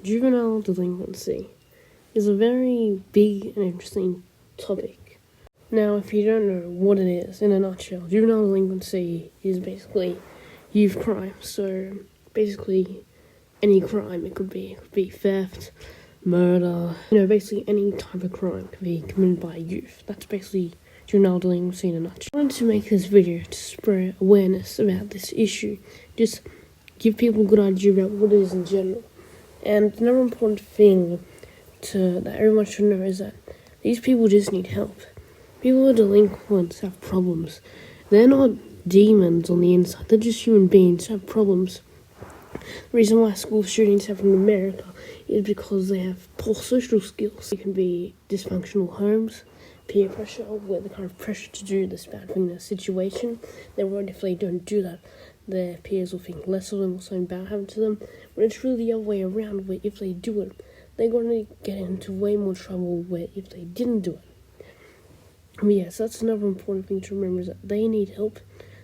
Juvenile delinquency is a very big and interesting topic. Now, if you don't know what it is, in a nutshell, juvenile delinquency is basically youth crime. So, basically, any crime. It could be theft, murder, basically any type of crime can be committed by youth. That's basically juvenile delinquency in a nutshell. I wanted to make this video to spread awareness about this issue. Just give people a good idea about what it is in general. And another important thing that everyone should know is that these people just need help. People who are delinquents have problems. They're not demons on the inside. They're just human beings who have problems. The reason why school shootings happen in America is because they have poor social skills. It can be dysfunctional homes, peer pressure, where the kind of pressure to do this bad thing in a situation. They're worried if they don't do that, their peers will think less of them or something bad happened to them. But it's really the other way around, where if they do it, they're going to get into way more trouble where if they didn't do it. But yes, that's another important thing to remember, is that they need help.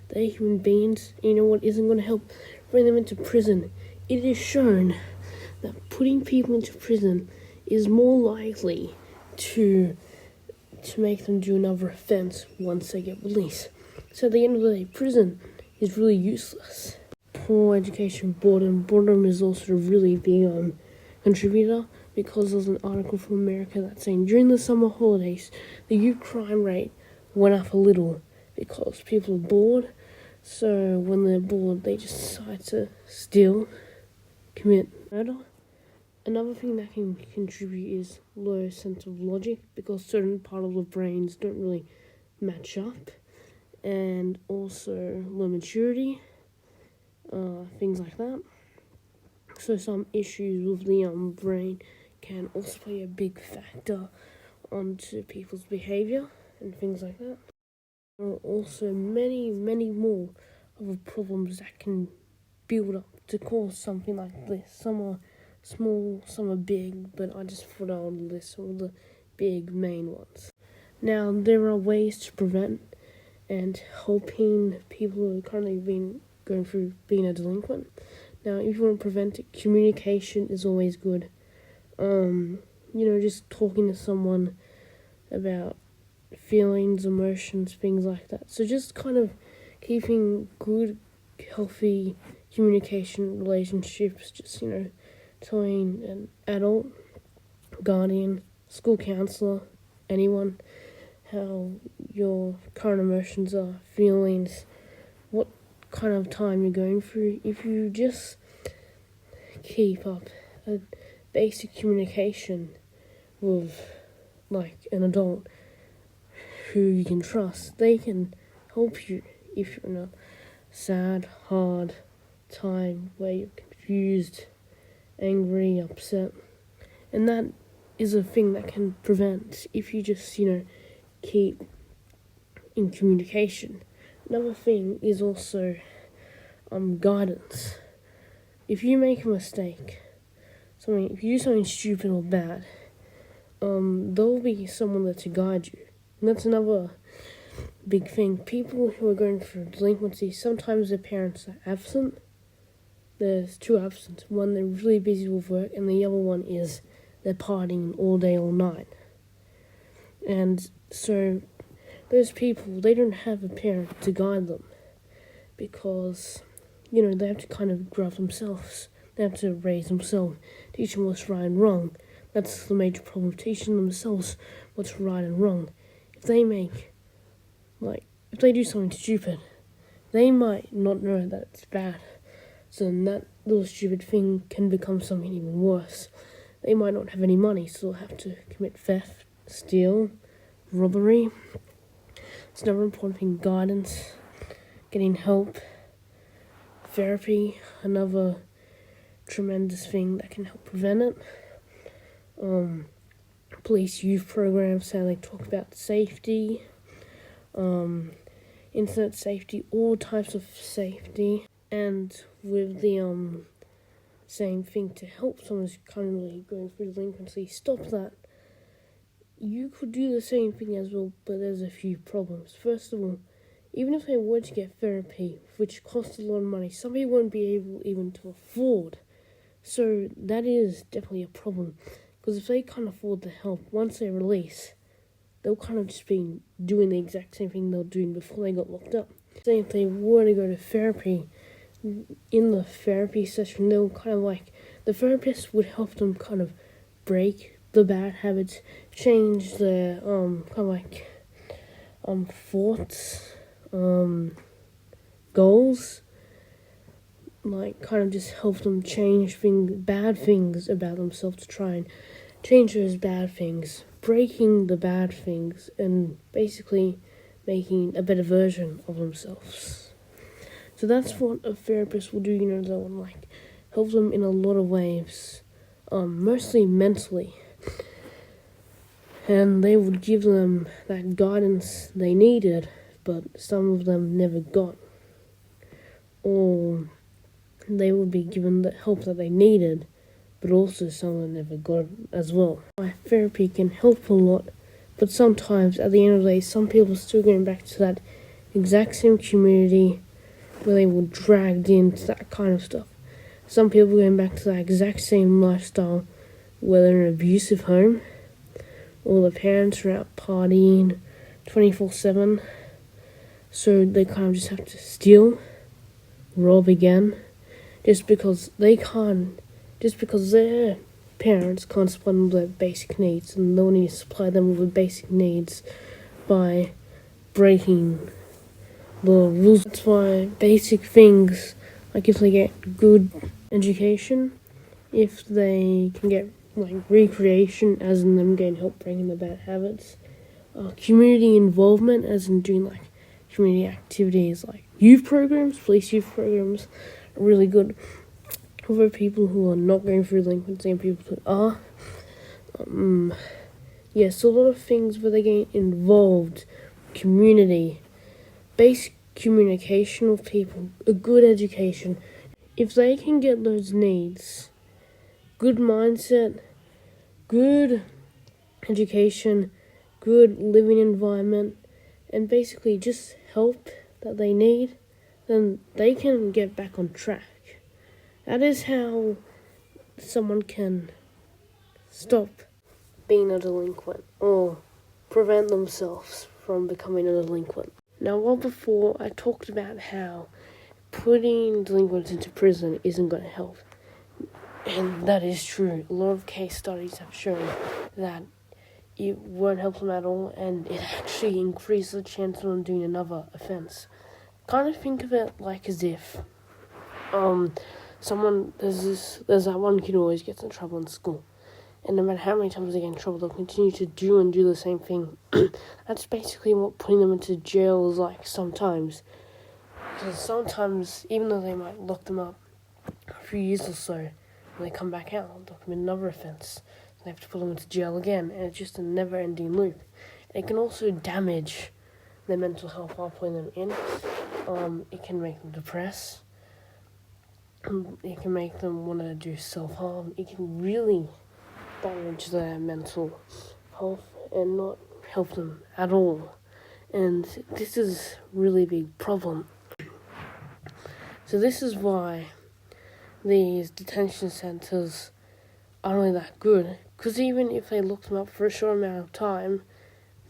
They're human beings. And you know what isn't going to help? Bring them into prison. It is shown that putting people into prison is more likely to make them do another offense once they get released. So at the end of the day, prison is really useless. Poor education, boredom is also a really big contributor, because there's an article from America that's saying during the summer holidays, the youth crime rate went up a little because people are bored. So when they're bored, they just decide to steal, commit murder. Another thing that can contribute is low sense of logic, because certain parts of the brains don't really match up, and also low maturity, things like that. So some issues with the brain can also play a big factor onto people's behaviour and things like that. There are also many more of problems that can build up to cause something like this. Some are small, some are big, but I just thought I would list all the big main ones. Now, there are ways to prevent and helping people who are currently going through being a delinquent. Now, if you want to prevent it, communication is always good. Just talking to someone about feelings, emotions, things like that. So just kind of keeping good, healthy communication relationships, just, telling an adult, guardian, school counsellor, anyone, how your current emotions are, feelings, what kind of time you're going through. If you just keep up a basic communication with, an adult who you can trust, they can help you if you're in a sad, hard time where you're confused, angry, upset. And that is a thing that can prevent if you just, keep in communication. Another thing is also guidance. If you make a mistake, if you do something stupid or bad, there will be someone there to guide you. And that's another big thing. People who are going through delinquency, sometimes their parents are absent. There's two absent. One, they're really busy with work, and the other one is they're partying all day, all night. And so those people, they don't have a parent to guide them, because, they have to kind of grow up themselves. They have to raise themselves, teach them what's right and wrong. That's the major problem, teaching themselves what's right and wrong. If they if they do something stupid, they might not know that it's bad. So then that little stupid thing can become something even worse. They might not have any money, so they'll have to commit theft, steal, robbery. It's another important thing, guidance, getting help, therapy, another tremendous thing that can help prevent it. Police youth programs, how they talk about safety, internet safety, all types of safety, and with the same thing to help someone who's currently going through delinquency stop that. You could do the same thing as well, but there's a few problems. First of all, even if they were to get therapy, which costs a lot of money, some people won't be able even to afford So that is definitely a problem, because if they can't afford the help, once they release, they'll kind of just be doing the exact same thing they were doing before they got locked up. Say if they were to go to therapy, in the therapy session, they'll kind of like, the therapist would help them kind of break the bad habits, change their thoughts, goals, like kind of just help them change bad things about themselves to try and change those bad things, breaking the bad things, and basically making a better version of themselves. So that's what a therapist will do, they'll like help them in a lot of ways, mostly mentally. And they would give them that guidance they needed, but some of them never got. Or they would be given the help that they needed, but also some of them never got as well. Therapy can help a lot, but sometimes at the end of the day, some people are still going back to that exact same community where they were dragged into that kind of stuff. Some people are going back to that exact same lifestyle where they're in an abusive home, or the parents are out partying 24/7, so they kind of just have to steal, rob again, just because their parents can't supply them with their basic needs, and they'll need to supply them with the basic needs by breaking the rules. That's why basic things, like if they get good education, if they can get like recreation, as in them getting help breaking the bad habits, community involvement, as in doing like community activities like youth programs, police youth programs, are really good for people who are not going through delinquency and people who are. So a lot of things where they get involved, community, basic communication with people, a good education. If they can get those needs, good mindset, good education, good living environment, and basically just help that they need, then they can get back on track. That is how someone can stop being a delinquent or prevent themselves from becoming a delinquent. Now, while before I talked about how putting delinquents into prison isn't going to help, and that is true. A lot of case studies have shown that it won't help them at all, and it actually increases the chance of them doing another offense. Kind of think of it like as if there's that one kid who always gets in trouble in school, and no matter how many times they get in trouble, they'll continue to do the same thing. That's basically what putting them into jail is like sometimes. Because sometimes, even though they might lock them up a few years or so, when they come back out, they'll commit another offense. They have to put them into jail again, and it's just a never-ending loop. And it can also damage their mental health while putting them in. It can make them depressed. It can make them want to do self-harm. It can really damage their mental health and not help them at all. And this is a really big problem. So this is why these detention centres aren't really that good. Because even if they lock them up for a short amount of time,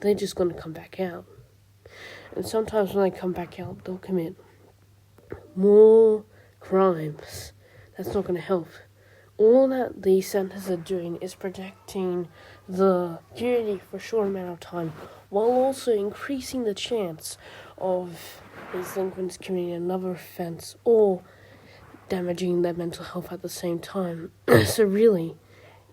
they're just going to come back out. And sometimes when they come back out, they'll commit more crimes. That's not going to help. All that these centres are doing is protecting the community for a short amount of time, while also increasing the chance of these delinquents committing another offence or damaging their mental health at the same time. So really,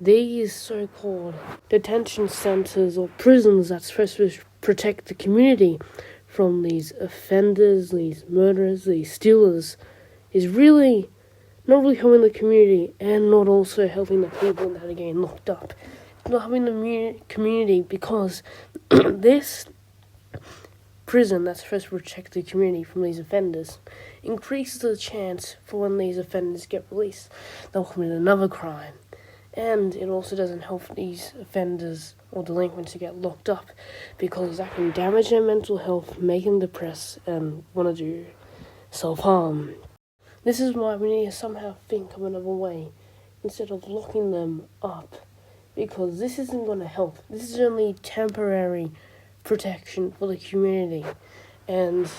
these so-called detention centres or prisons that's supposed to protect the community from these offenders, these murderers, these stealers, is really not really helping the community, and not also helping the people that are getting locked up. It's not helping the community because this prison that's supposed to protect the community from these offenders increases the chance for when these offenders get released, they'll commit another crime. And it also doesn't help these offenders or delinquents to get locked up, because that can damage their mental health, make them depressed, and want to do self-harm. This is why we need to somehow think of another way instead of locking them up, because this isn't going to help. This is only temporary protection for the community and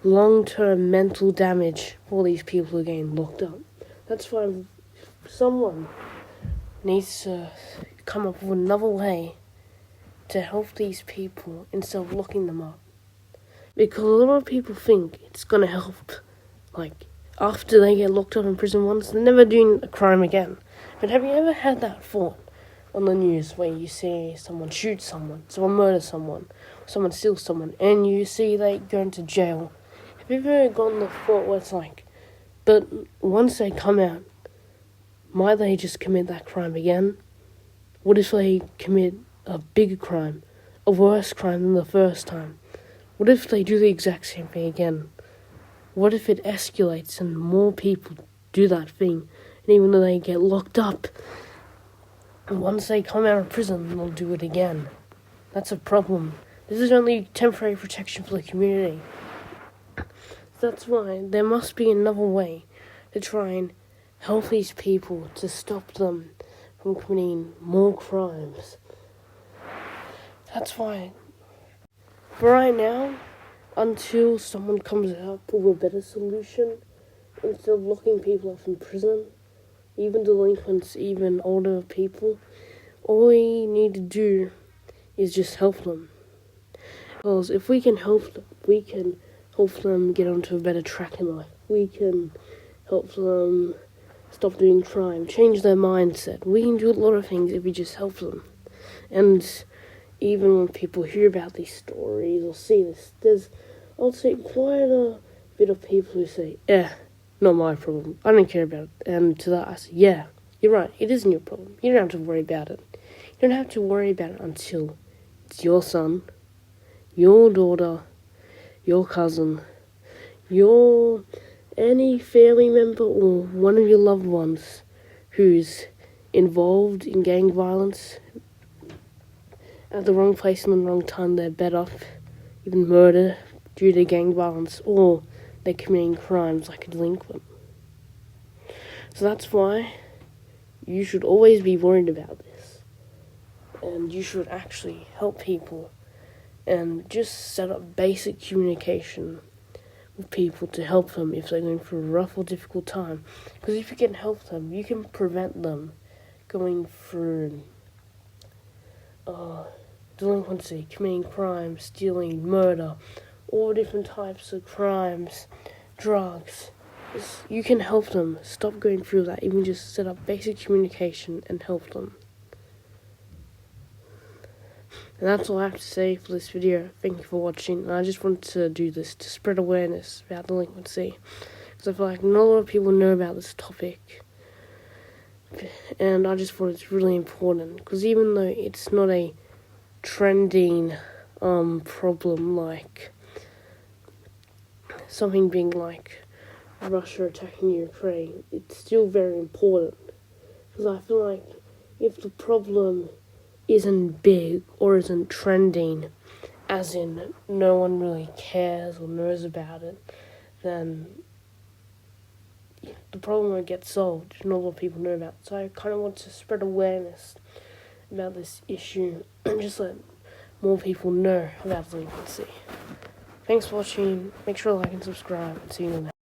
long-term mental damage for these people who are getting locked up. That's why someone needs to come up with another way to help these people instead of locking them up. Because a lot of people think it's going to help, like, after they get locked up in prison once, they're never doing a crime again. But have you ever had that thought on the news where you see someone shoot someone, someone murder someone, someone steal someone, and you see they go into jail? Have you ever gotten the thought where it's like, but once they come out, might they just commit that crime again? What if they commit a bigger crime, a worse crime than the first time? What if they do the exact same thing again? What if it escalates and more people do that thing, and even though they get locked up, once they come out of prison, they'll do it again? That's a problem. This is only temporary protection for the community. That's why there must be another way to try and help these people, to stop them from committing more crimes. That's why, for right now, until someone comes up with a better solution, instead of locking people up in prison, even delinquents, even older people, all we need to do is just help them. Because if we can help them, we can help them get onto a better track in life. We can help them stop doing crime, change their mindset. We can do a lot of things if we just help them. And even when people hear about these stories or see this, there's, I'll say, quite a bit of people who say, not my problem, I don't care about it. And to that I say, yeah, you're right, it isn't your problem. You don't have to worry about it. You don't have to worry about it until it's your son, your daughter, your cousin, your any family member or one of your loved ones who's involved in gang violence at the wrong place and the wrong time. They're better off, even murder due to gang violence, or they're committing crimes like a delinquent. So that's why you should always be worried about this, and you should actually help people and just set up basic communication with people to help them if they're going through a rough or difficult time. Because if you can help them, you can prevent them going through delinquency, committing crimes, stealing, murder, all different types of crimes, drugs. You can help them stop going through that. You can just set up basic communication and help them. And that's all I have to say for this video. Thank you for watching. And I just wanted to do this to spread awareness about delinquency, because I feel like not a lot of people know about this topic. And I just thought it's really important, because even though it's not a trending problem like something being like Russia attacking Ukraine, it's still very important. Because I feel like if the problem isn't big or isn't trending, as in no one really cares or knows about it, then the problem won't get solved if not a lot of people know about it. So I kind of want to spread awareness about this issue and just let more people know about delinquency. Thanks for watching. Make sure to like and subscribe, and see you in the next.